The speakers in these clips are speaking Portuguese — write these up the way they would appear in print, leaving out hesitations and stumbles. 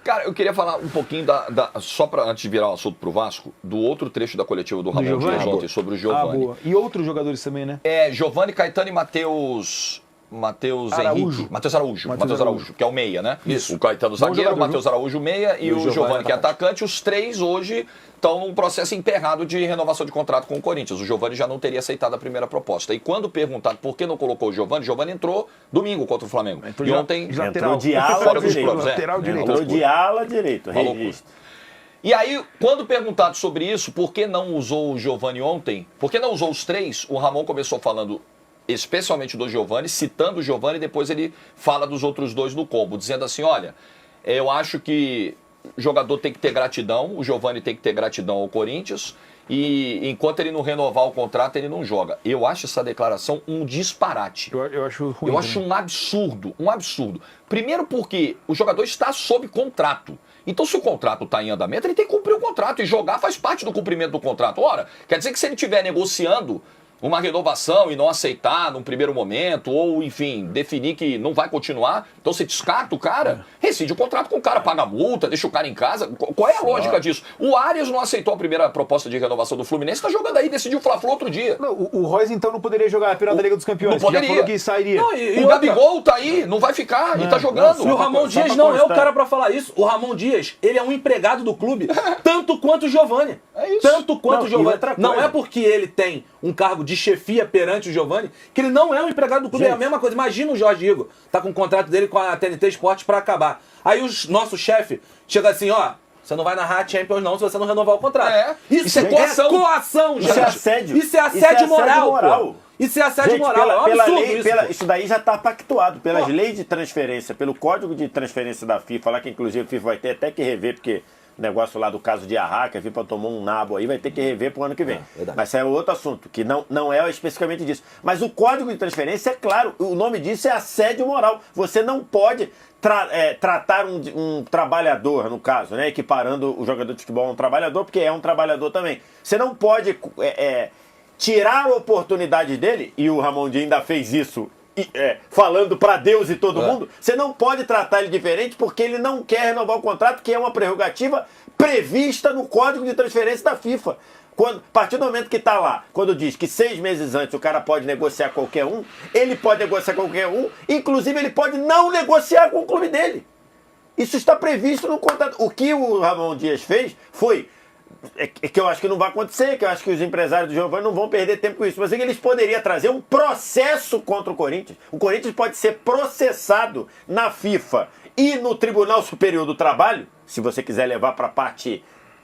Cara, eu queria falar um pouquinho só para antes de virar o assunto pro Vasco, do outro trecho da coletiva do Ramon Dias ontem sobre o Giovani. Boa. E outros jogadores também, né? Giovani, Caetano e Matheus Araújo, que é o meia, né? Isso. O Caetano zagueiro, o Matheus Araújo meia e o Giovani que é atacante. Os três hoje estão num processo emperrado de renovação de contrato com o Corinthians. O Giovani já não teria aceitado a primeira proposta. E quando perguntado por que não colocou o Giovani entrou domingo contra o Flamengo. Entrou e ontem entrou de ala fora dos direito. planos. Entrou de ala direito. E aí, quando perguntado sobre isso, por que não usou o Giovani ontem, por que não usou os três, o Ramon começou falando especialmente do Giovani, citando o Giovani, e depois ele fala dos outros dois no combo, dizendo assim, olha, eu acho que o jogador tem que ter gratidão, o Giovani tem que ter gratidão ao Corinthians, e enquanto ele não renovar o contrato, ele não joga. Eu acho essa declaração um disparate. Eu acho ruim. Eu acho um absurdo. Primeiro porque o jogador está sob contrato. Então, se o contrato está em andamento, ele tem que cumprir o contrato, e jogar faz parte do cumprimento do contrato. Ora, quer dizer que se ele estiver negociando uma renovação e não aceitar num primeiro momento, ou, enfim, definir que não vai continuar, então você descarta o cara, rescinde o contrato com o cara, paga a multa, deixa o cara em casa. Qual é a lógica disso? O Arias não aceitou a primeira proposta de renovação do Fluminense, tá jogando aí, decidiu o Fla-Flu outro dia. Não, o Royce, então, não poderia jogar a final da Liga dos Campeões, não poderia. Já falou que sairia. Não, o Gabigol tá aí, não vai ficar, e tá jogando. E o Ramon Dias não é o cara pra falar isso. O Ramon Dias, ele é um empregado do clube, tanto quanto o Giovani. É isso. Tanto quanto o Giovani. Não é porque ele tem um cargo de chefia perante o Giovani, que ele não é um empregado do clube. Gente, é a mesma coisa. Imagina o Jorge Igor, tá com o contrato dele com a TNT Esportes pra acabar. Aí o nosso chefe chega assim, ó, você não vai narrar a Champions não se você não renovar o contrato. Isso é coação. Coação, gente. Isso é assédio. Isso é assédio moral, pô. Isso é assédio moral. É um absurdo lei, isso. Isso daí já está pactuado pelas leis de transferência, pelo código de transferência da FIFA, lá que inclusive a FIFA vai ter até que rever, porque o negócio lá do caso de Arra, que a FIFA tomou um nabo aí, vai ter que rever pro ano que vem. Mas isso é outro assunto, que não é especificamente disso. Mas o código de transferência, é claro, o nome disso é assédio moral. Você não pode tratar um trabalhador, no caso, né, equiparando o jogador de futebol a um trabalhador, porque é um trabalhador também. Você não pode tirar a oportunidade dele, e o Ramon Dias ainda fez isso, falando para Deus e todo mundo, você não pode tratar ele diferente porque ele não quer renovar o contrato, que é uma prerrogativa prevista no Código de Transferência da FIFA. A partir do momento que está lá, quando diz que 6 meses antes o cara pode negociar qualquer um, ele pode negociar qualquer um, inclusive ele pode não negociar com o clube dele. Isso está previsto no contrato. O que o Ramon Dias fez foi, que eu acho que não vai acontecer, que eu acho que os empresários do Giovani não vão perder tempo com isso, mas é que eles poderiam trazer um processo contra o Corinthians. O Corinthians pode ser processado na FIFA e no Tribunal Superior do Trabalho, se você quiser levar para a parte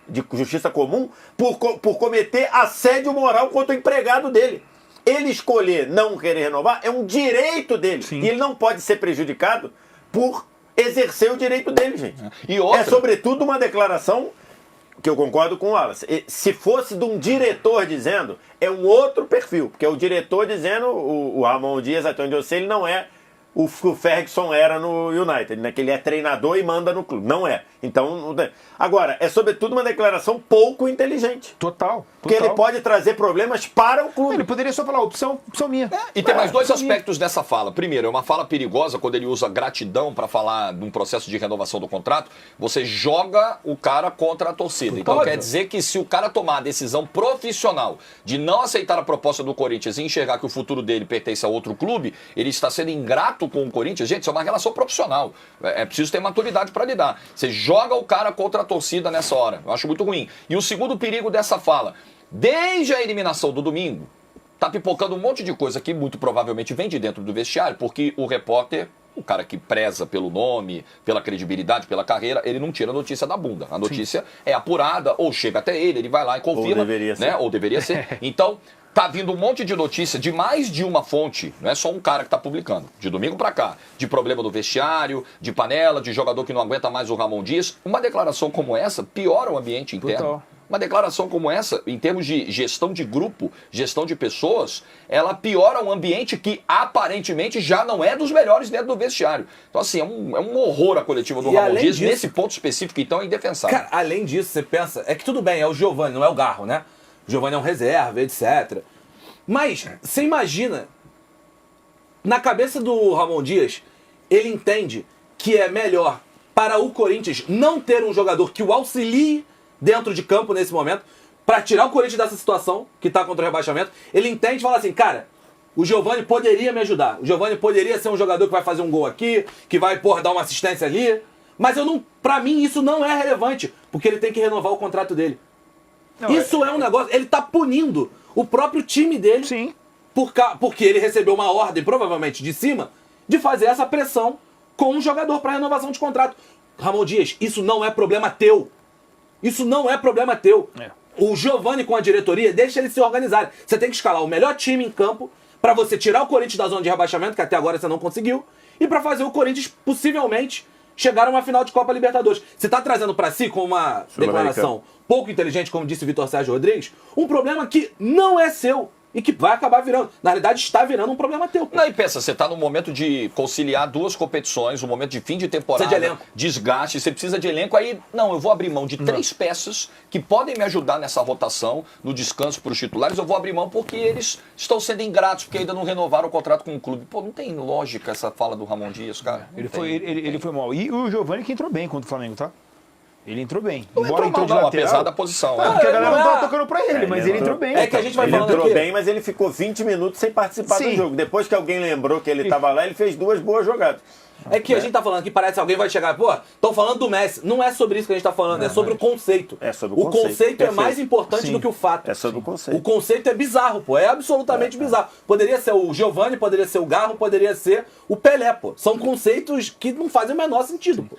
de justiça comum, por cometer assédio moral contra o empregado dele. Ele escolher não querer renovar é um direito dele. Sim. E ele não pode ser prejudicado por exercer o direito dele, gente. E outra... É sobretudo uma declaração que eu concordo com o Wallace. Se fosse de um diretor dizendo, é um outro perfil. Porque o diretor dizendo, o Ramon Dias, até onde eu sei, ele não é o Ferguson era no United, né? Que ele é treinador e manda no clube. Não é. Então, agora, é sobretudo uma declaração pouco inteligente. Total. Porque ele pode trazer problemas para o clube. Ele poderia só falar, opção minha. E tem mais dois aspectos dessa fala. Primeiro, é uma fala perigosa quando ele usa gratidão para falar de um processo de renovação do contrato. Você joga o cara contra a torcida. Então quer dizer que se o cara tomar a decisão profissional de não aceitar a proposta do Corinthians e enxergar que o futuro dele pertence a outro clube, ele está sendo ingrato com o Corinthians. Gente, isso é uma relação profissional. É preciso ter maturidade para lidar. Você joga o cara contra a torcida nessa hora. Eu acho muito ruim. E o segundo perigo dessa fala, desde a eliminação do domingo, tá pipocando um monte de coisa que muito provavelmente vem de dentro do vestiário, porque o repórter, o cara que preza pelo nome, pela credibilidade, pela carreira, ele não tira a notícia da bunda. A notícia é apurada, ou chega até ele vai lá e confirma. Ou deveria ser. Né? Ou deveria ser. Então, tá vindo um monte de notícia de mais de uma fonte, não é só um cara que tá publicando, de domingo pra cá, de problema do vestiário, de panela, de jogador que não aguenta mais o Ramon Dias. Uma declaração como essa piora o ambiente interno. Total. Uma declaração como essa, em termos de gestão de grupo, gestão de pessoas, ela piora um ambiente que aparentemente já não é dos melhores dentro do vestiário. Então, assim, é um horror a coletiva do Ramon Dias. Disso, nesse ponto específico, então, é indefensável. Cara, além disso, você pensa, é que tudo bem, é o Giovani, não é o Garro, né? O Giovani é um reserva, etc. Mas, você imagina, na cabeça do Ramon Dias, ele entende que é melhor para o Corinthians não ter um jogador que o auxilie dentro de campo nesse momento, para tirar o Corinthians dessa situação que está contra o rebaixamento. Ele entende e fala assim, cara, o Giovani poderia me ajudar. O Giovani poderia ser um jogador que vai fazer um gol aqui, que vai, dar uma assistência ali. Mas pra mim isso não é relevante, porque ele tem que renovar o contrato dele. Isso é um negócio, ele tá punindo o próprio time dele. Sim. Porque ele recebeu uma ordem, provavelmente de cima, de fazer essa pressão com um jogador para renovação de contrato. Ramon Dias, isso não é problema teu. Isso não é problema teu. O Giovani com a diretoria, deixa eles se organizarem. Você tem que escalar o melhor time em campo para você tirar o Corinthians da zona de rebaixamento, que até agora você não conseguiu, e para fazer o Corinthians, possivelmente, chegar a uma final de Copa Libertadores. Você está trazendo para si, com uma declaração pouco inteligente, como disse o Vitor Sérgio Rodrigues, um problema que não é seu e que vai acabar virando. Na realidade, está virando um problema teu. Não, e pensa, você está no momento de conciliar duas competições, um momento de fim de temporada, precisa de elenco. Desgaste, você precisa de elenco, aí, não, eu vou abrir mão de 3 peças que podem me ajudar nessa rotação, no descanso para os titulares, eu vou abrir mão porque eles estão sendo ingratos, porque ainda não renovaram o contrato com o clube. Pô, não tem lógica essa fala do Ramon Dias, cara. Ele foi mal. E o Giovani que entrou bem contra o Flamengo, tá? Ele entrou bem. Não Embora entrou entrou mal, de lateral, apesar da posição. porque a galera não tava tocando pra ele, mas ele entrou bem. É que a gente vai Ele falando entrou aqui. bem, mas ele ficou 20 minutos sem participar do jogo. Depois que alguém lembrou que ele estava lá, ele fez 2 boas jogadas. É que a gente tá falando aqui, parece que alguém vai chegar, pô, estão falando do Messi. Não é sobre isso que a gente tá falando, é sobre o conceito. É sobre o conceito. O conceito é Perfeito. mais importante do que o fato. É sobre o conceito. O conceito é bizarro, pô. É absolutamente bizarro. Poderia ser o Giovani, poderia ser o Garro, poderia ser o Pelé, pô. São conceitos que não fazem o menor sentido, pô.